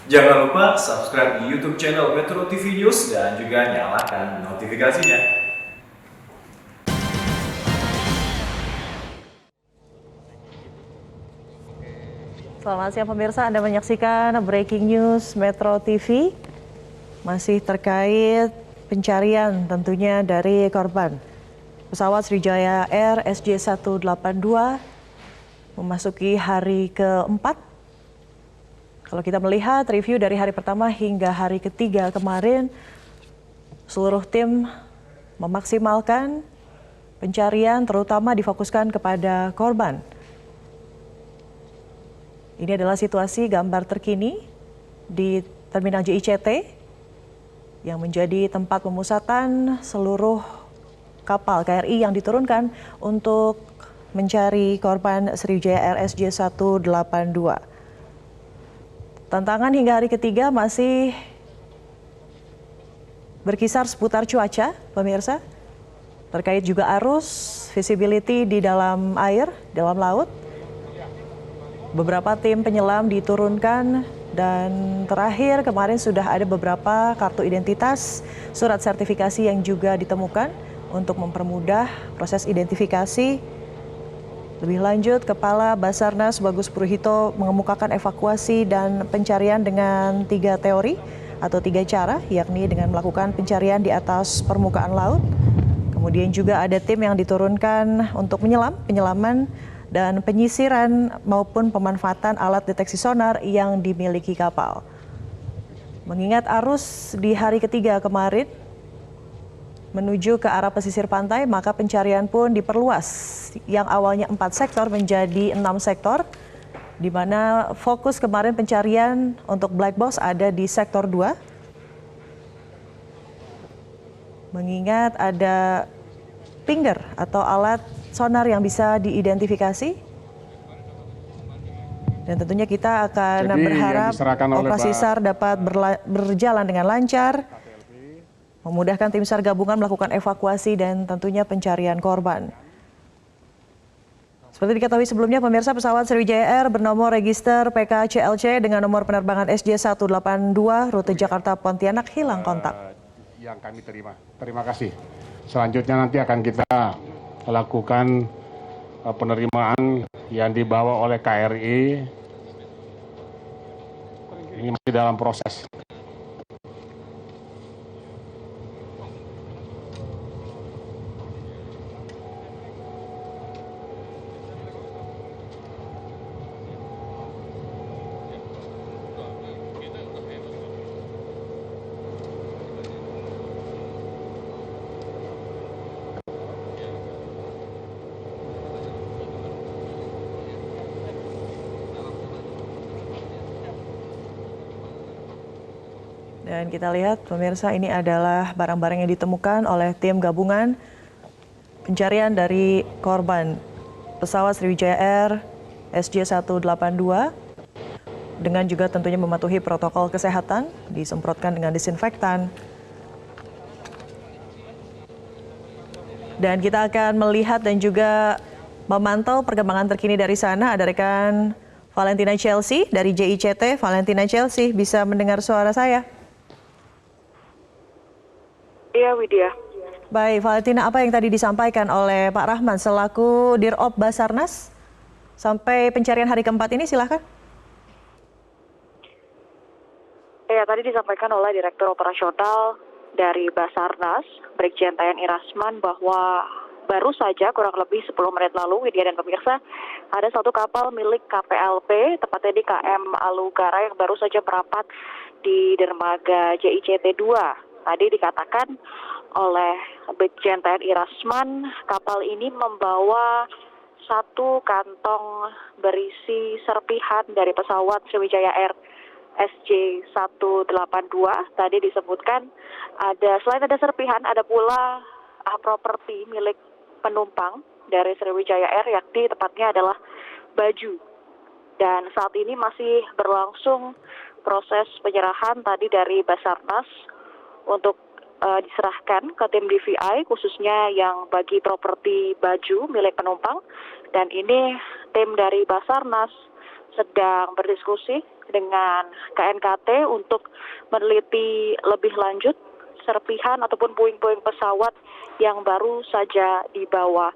Jangan lupa subscribe di YouTube channel Metro TV News dan juga nyalakan notifikasinya. Selamat siang pemirsa, Anda menyaksikan Breaking News Metro TV. Masih terkait pencarian tentunya dari korban pesawat Sriwijaya Air SJ182 memasuki hari keempat. Kalau kita melihat review dari hari pertama hingga hari ketiga kemarin, seluruh tim memaksimalkan pencarian terutama difokuskan kepada korban. Ini adalah situasi gambar terkini di Terminal JICT yang menjadi tempat pemusatan seluruh kapal KRI yang diturunkan untuk mencari korban Sriwijaya Air SJ182. Tantangan hingga hari ketiga masih berkisar seputar cuaca, pemirsa. Terkait juga arus, visibility di dalam air, dalam laut. Beberapa tim penyelam diturunkan dan terakhir kemarin sudah ada beberapa kartu identitas, surat sertifikasi yang juga ditemukan untuk mempermudah proses identifikasi. Lebih lanjut, Kepala Basarnas Bagus Purhito mengemukakan evakuasi dan pencarian dengan 3 teori atau 3 cara, yakni dengan melakukan pencarian di atas permukaan laut. Kemudian juga ada tim yang diturunkan untuk penyelaman dan penyisiran maupun pemanfaatan alat deteksi sonar yang dimiliki kapal. Mengingat arus di hari ketiga kemarin menuju ke arah pesisir pantai, maka pencarian pun diperluas. Yang awalnya 4 sektor menjadi 6 sektor, di mana fokus kemarin pencarian untuk black box ada di sektor 2. Mengingat ada finger atau alat sonar yang bisa diidentifikasi. Dan tentunya kita akan berharap operasi SAR dapat berjalan dengan lancar, memudahkan tim SAR gabungan melakukan evakuasi dan tentunya pencarian korban. Seperti diketahui sebelumnya, pemirsa, pesawat Sriwijaya Air bernomor register PKCLC dengan nomor penerbangan SJ182 rute Jakarta Pontianak hilang kontak. Yang kami terima kasih. Selanjutnya nanti akan kita lakukan penerimaan yang dibawa oleh KRI. Ini masih dalam proses. Dan kita lihat pemirsa, ini adalah barang-barang yang ditemukan oleh tim gabungan pencarian dari korban pesawat Sriwijaya Air SJ182 dengan juga tentunya mematuhi protokol kesehatan, disemprotkan dengan disinfektan. Dan kita akan melihat dan juga memantau perkembangan terkini dari sana. Ada rekan Valentina Chelsea dari JICT. Valentina Chelsea, bisa mendengar suara saya? Iya, Widya. Baik, Valentina, apa yang tadi disampaikan oleh Pak Rahman selaku Dirop Basarnas sampai pencarian hari keempat ini, silahkan. Ya, tadi disampaikan oleh Direktur Operasional dari Basarnas, Brigjen TNI Rasman, bahwa baru saja kurang lebih 10 menit lalu, Widya dan pemirsa, ada satu kapal milik KPLP, tepatnya di KM Alugara yang baru saja merapat di dermaga JICT 2. Tadi dikatakan oleh Brigjen TNI Rasman, kapal ini membawa satu kantong berisi serpihan dari pesawat Sriwijaya Air SJ182. Tadi disebutkan selain ada serpihan, ada pula properti milik penumpang dari Sriwijaya Air, yakni tepatnya adalah baju. Dan saat ini masih berlangsung proses penyerahan tadi dari Basarnas untuk diserahkan ke tim DVI, khususnya yang bagi properti baju milik penumpang. Dan ini tim dari Basarnas sedang berdiskusi dengan KNKT untuk meneliti lebih lanjut serpihan ataupun puing-puing pesawat yang baru saja dibawa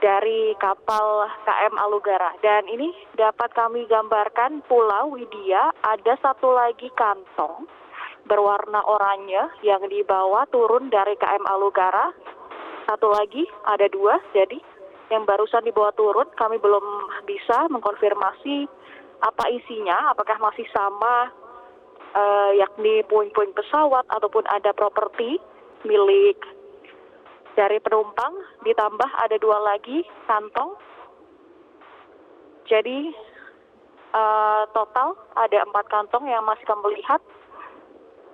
dari kapal KM Alugara. Dan ini dapat kami gambarkan pula, Widya, ada satu lagi kantong berwarna oranye yang dibawa turun dari KM Alugara. Satu lagi, ada dua, jadi yang barusan dibawa turun kami belum bisa mengkonfirmasi apa isinya, apakah masih sama yakni puing-puing pesawat ataupun ada properti milik dari penumpang, ditambah ada dua lagi kantong. Jadi total ada 4 kantong yang masih kami lihat.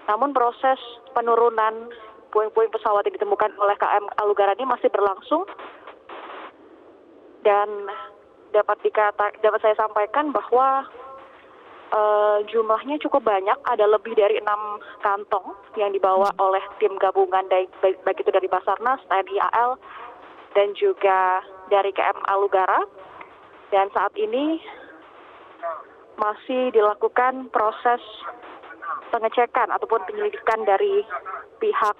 Namun proses penurunan puing-puing pesawat yang ditemukan oleh KM Alugara ini masih berlangsung. Dan dapat saya sampaikan bahwa jumlahnya cukup banyak, ada lebih dari 6 kantong yang dibawa oleh tim gabungan baik itu dari Basarnas, TNI AL, dan juga dari KM Alugara. Dan saat ini masih dilakukan proses pengecekan ataupun penyelidikan dari pihak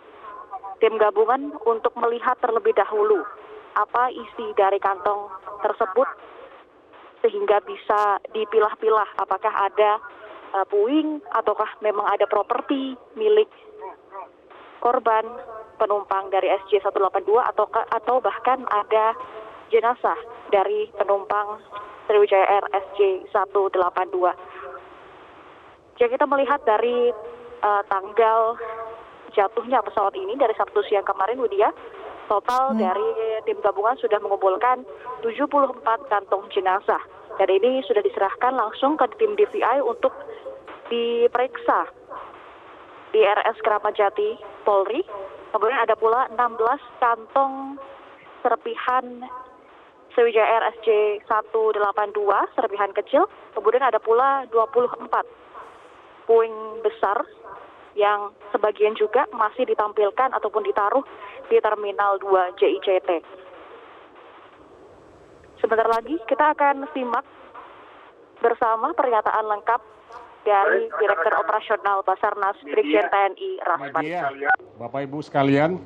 tim gabungan untuk melihat terlebih dahulu apa isi dari kantong tersebut sehingga bisa dipilah-pilah apakah ada puing ataukah memang ada properti milik korban penumpang dari SJ182 atau bahkan ada jenazah dari penumpang Sriwijaya Air SJ182. Jika kita melihat dari tanggal jatuhnya pesawat ini dari Sabtu siang kemarin, Widya, total dari tim gabungan sudah mengumpulkan 74 kantong jenazah. Dan ini sudah diserahkan langsung ke tim DVI untuk diperiksa di RS Keramat Jati Polri. Kemudian ada pula 16 kantong serpihan Sriwijaya Air SJ182, serpihan kecil. Kemudian ada pula 24 puing besar yang sebagian juga masih ditampilkan ataupun ditaruh di Terminal 2 JICT. Sebentar lagi kita akan simak bersama pernyataan lengkap dari Direktur Operasional Basarnas Brigjen TNI Rasman. Bapak Ibu sekalian,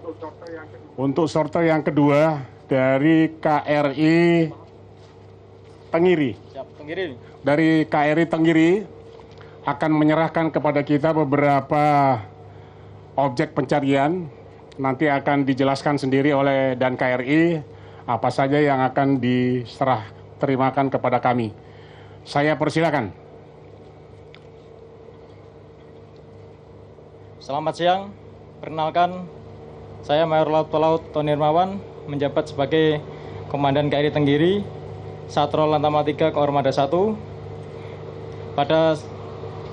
untuk sorter yang kedua dari KRI Tenggiri. Dari KRI Tenggiri akan menyerahkan kepada kita beberapa objek pencarian. Nanti akan dijelaskan sendiri oleh Dan KRI apa saja yang akan diserah terimakan kepada kami. Saya persilakan. Selamat siang, perkenalkan saya Mayor Laut Pelaut Tony Hermawan, menjabat sebagai Komandan KRI Tenggiri, Satrol Lantamal 3 Kormada 1. Pada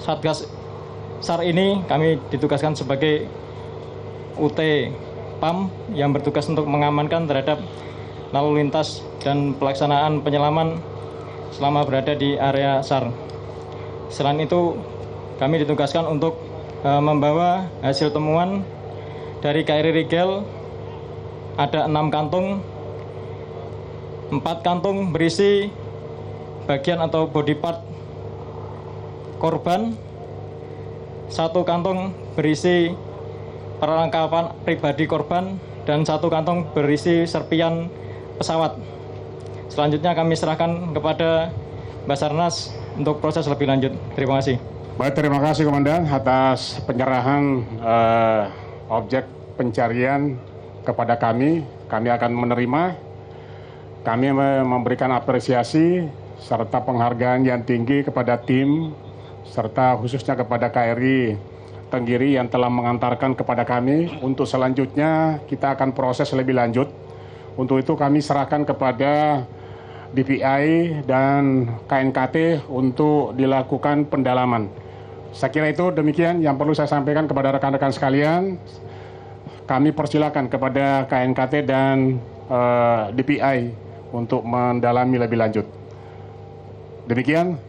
Satgas SAR ini kami ditugaskan sebagai UT PAM yang bertugas untuk mengamankan terhadap lalu lintas dan pelaksanaan penyelaman selama berada di area SAR. Selain itu, kami ditugaskan untuk membawa hasil temuan dari KRI Rigel. Ada 6 kantung, 4 kantung berisi bagian atau body part korban, 1 kantong berisi perlengkapan pribadi korban, dan 1 kantong berisi serpian pesawat. Selanjutnya kami serahkan kepada Basarnas untuk proses lebih lanjut. Terima kasih. Baik, terima kasih Komandan atas penyerahan objek pencarian kepada kami. Kami akan menerima. Kami memberikan apresiasi serta penghargaan yang tinggi kepada tim serta khususnya kepada KRI Tenggiri yang telah mengantarkan kepada kami. Untuk selanjutnya kita akan proses lebih lanjut. Untuk itu kami serahkan kepada DVI dan KNKT untuk dilakukan pendalaman. Saya kira itu demikian yang perlu saya sampaikan kepada rekan-rekan sekalian. Kami persilakan kepada KNKT dan DVI untuk mendalami lebih lanjut. Demikian.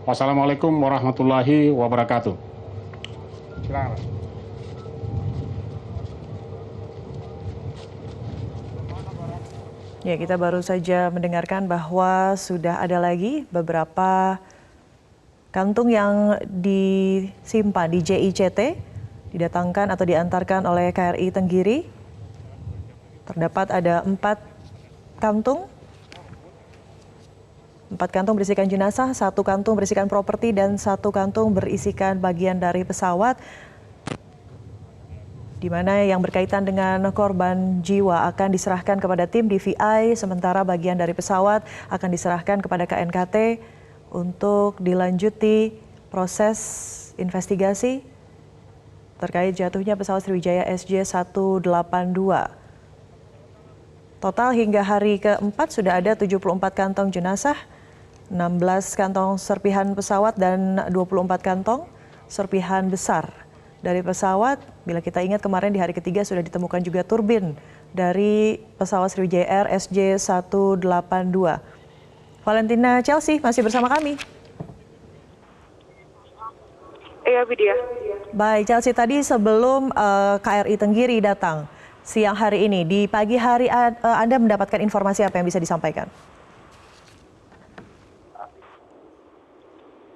Wassalamualaikum warahmatullahi wabarakatuh. Silakan. Ya, kita baru saja mendengarkan bahwa sudah ada lagi beberapa kantung yang disimpan di JICT didatangkan atau diantarkan oleh KRI Tenggiri. Terdapat ada 4 kantung. 4 kantung berisikan jenazah, 1 kantung berisikan properti, dan 1 kantung berisikan bagian dari pesawat, di mana yang berkaitan dengan korban jiwa akan diserahkan kepada tim DVI, sementara bagian dari pesawat akan diserahkan kepada KNKT untuk dilanjuti proses investigasi terkait jatuhnya pesawat Sriwijaya SJ182. Total hingga hari keempat sudah ada 74 kantong jenazah, 16 kantong serpihan pesawat, dan 24 kantong serpihan besar dari pesawat. Bila kita ingat kemarin di hari ketiga sudah ditemukan juga turbin dari pesawat Sriwijaya Air SJ182. Valentina Chelsea masih bersama kami. Iya, Widya. Baik, Chelsea, tadi sebelum KRI Tenggiri datang siang hari ini, di pagi hari Anda mendapatkan informasi apa yang bisa disampaikan?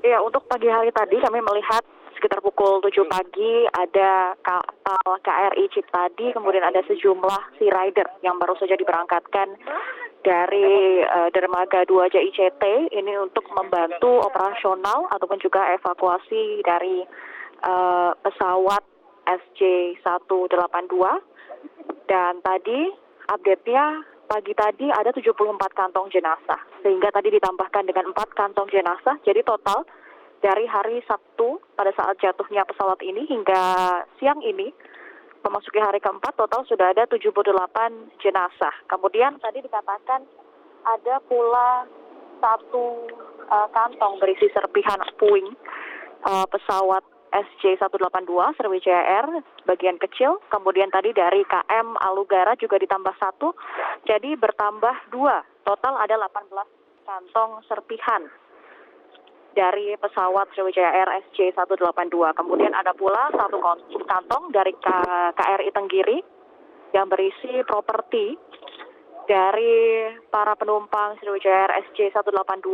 Ya, untuk pagi hari tadi kami melihat sekitar pukul 7 pagi ada kapal KRI Ciptadi, kemudian ada sejumlah sea rider yang baru saja diberangkatkan dari dermaga 2 JICT ini untuk membantu operasional ataupun juga evakuasi dari pesawat SJ182. Dan tadi update-nya pagi tadi ada 74 kantong jenazah, sehingga tadi ditambahkan dengan 4 kantong jenazah. Jadi total dari hari Sabtu pada saat jatuhnya pesawat ini hingga siang ini memasuki hari keempat, total sudah ada 78 jenazah. Kemudian tadi dikatakan ada pula 1 kantong berisi serpihan puing pesawat SJ182 Sriwijaya Air bagian kecil. Kemudian tadi dari KM Alugara juga ditambah 1, jadi bertambah 2. Total ada 18 kantong serpihan dari pesawat Sriwijaya Air SJ182. Kemudian ada pula 1 kantong dari KRI Tenggiri yang berisi properti dari para penumpang Sriwijaya Air SJ182,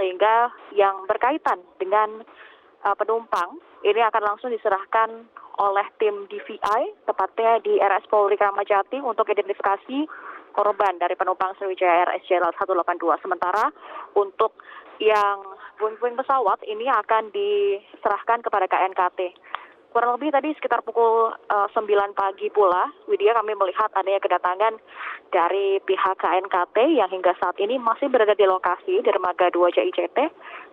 sehingga yang berkaitan dengan penumpang ini akan langsung diserahkan oleh tim DVI, tepatnya di RS Polri Kramat Jati, untuk identifikasi korban dari penumpang Sriwijaya Air SJ182. Sementara untuk yang puing-puing pesawat ini akan diserahkan kepada KNKT. Kurang lebih tadi sekitar pukul 9 pagi pula, Widya, kami melihat adanya kedatangan dari pihak KNKT yang hingga saat ini masih berada di lokasi dermaga 2 JICT.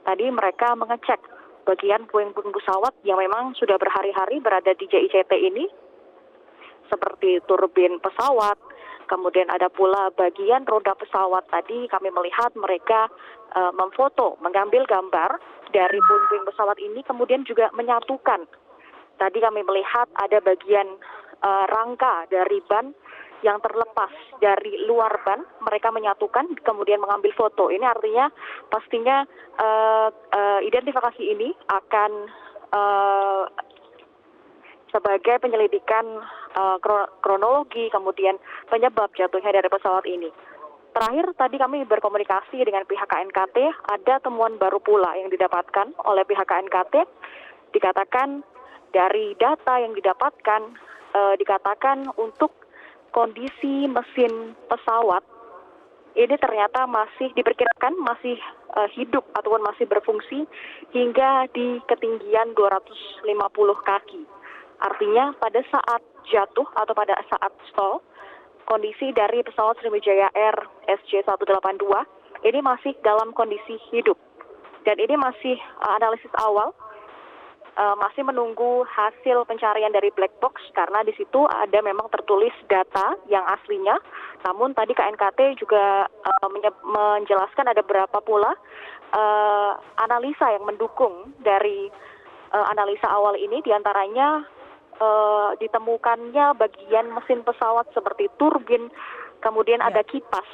Tadi mereka mengecek bagian puing-puing pesawat yang memang sudah berhari-hari berada di JICT ini, seperti turbin pesawat, kemudian ada pula bagian roda pesawat. Tadi kami melihat mereka memfoto, mengambil gambar dari puing-puing pesawat ini, kemudian juga menyatukan. Tadi kami melihat ada bagian rangka dari ban yang terlepas dari luar ban, mereka menyatukan kemudian mengambil foto. Ini artinya pastinya identifikasi ini akan sebagai penyelidikan kronologi kemudian penyebab jatuhnya dari pesawat ini. Terakhir tadi kami berkomunikasi dengan pihak KNKT, ada temuan baru pula yang didapatkan oleh pihak KNKT. Dikatakan dari data yang didapatkan, dikatakan untuk kondisi mesin pesawat ini ternyata masih diperkirakan masih hidup ataupun masih berfungsi hingga di ketinggian 250 kaki. Artinya pada saat jatuh atau pada saat stall, kondisi dari pesawat Sriwijaya Air SJ182 ini masih dalam kondisi hidup. Dan ini masih analisis awal, masih menunggu hasil pencarian dari black box, karena di situ ada memang tertulis data yang aslinya. Namun tadi KNKT juga menjelaskan ada berapa pula analisa yang mendukung dari analisa awal ini, diantaranya ditemukannya bagian mesin pesawat seperti turbin, kemudian ada kipas.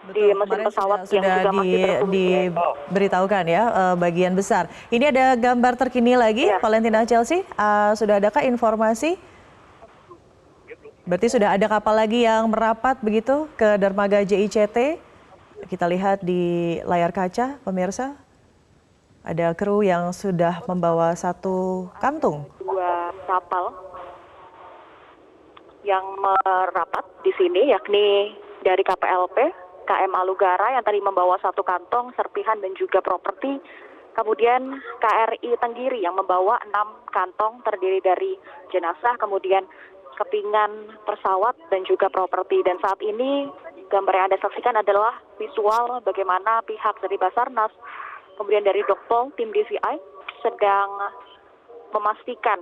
Betul, di mesin pesawat yang juga masih diberitahukan ya bagian besar. Ini ada gambar terkini lagi, ya. Valentina Chelsea, sudah adakah informasi? Berarti sudah ada kapal lagi yang merapat begitu ke dermaga JICT? Kita lihat di layar kaca, pemirsa. Ada kru yang sudah membawa satu kantung. Dua kapal yang merapat di sini, yakni dari KPLP, KM Alugara yang tadi membawa satu kantong, serpihan dan juga properti. Kemudian KRI Tenggiri yang membawa 6 kantong terdiri dari jenazah, kemudian kepingan pesawat dan juga properti. Dan saat ini gambar yang Anda saksikan adalah visual bagaimana pihak dari Basarnas, kemudian dari Dokpol, tim DVI sedang memastikan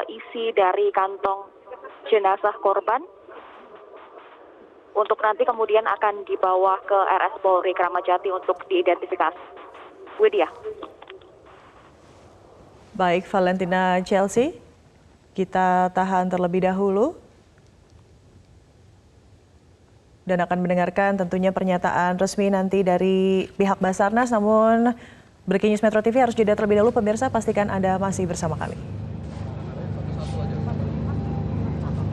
isi dari kantong jenazah korban untuk nanti kemudian akan dibawa ke RS Polri Kramat Jati untuk diidentifikasi. Widya. Baik, Valentina Chelsea, kita tahan terlebih dahulu dan akan mendengarkan tentunya pernyataan resmi nanti dari pihak Basarnas. Namun Breaking News Metro TV harus jeda terlebih dahulu. Pemirsa, pastikan Anda masih bersama kami.